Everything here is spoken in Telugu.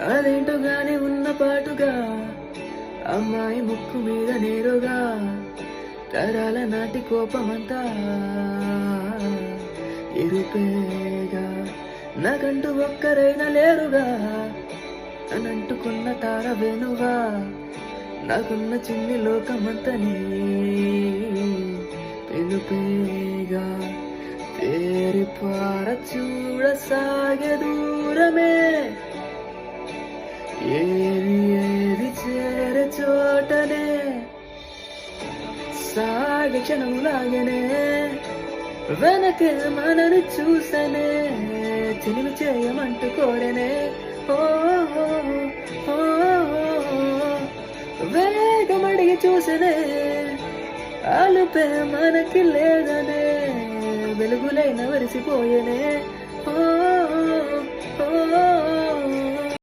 అదేంటో గాని ఉన్న పాటుగా అమ్మాయి ముక్కు మీద నేరుగా తరాల నాటి కోపమంతా ఎరుపేగా నాకంటూ ఒక్కరైనా లేరుగా అనంటుకున్న తార వెనుగా నాకున్న చిన్ని లోకమంతని పిలుపేగా తేరిపార చూడసాగే దూరమే ఏది ఏది చేరే చోటనే సాగే క్షణములాగనే వెనకే మనని చూసనే చిలుము చేయమంటూ కోరనే ఓ వేగమడిగి చూసనే ఆలుపే మనకి లేదనే వెలుగులైన వరిసిపోయేనే ఓ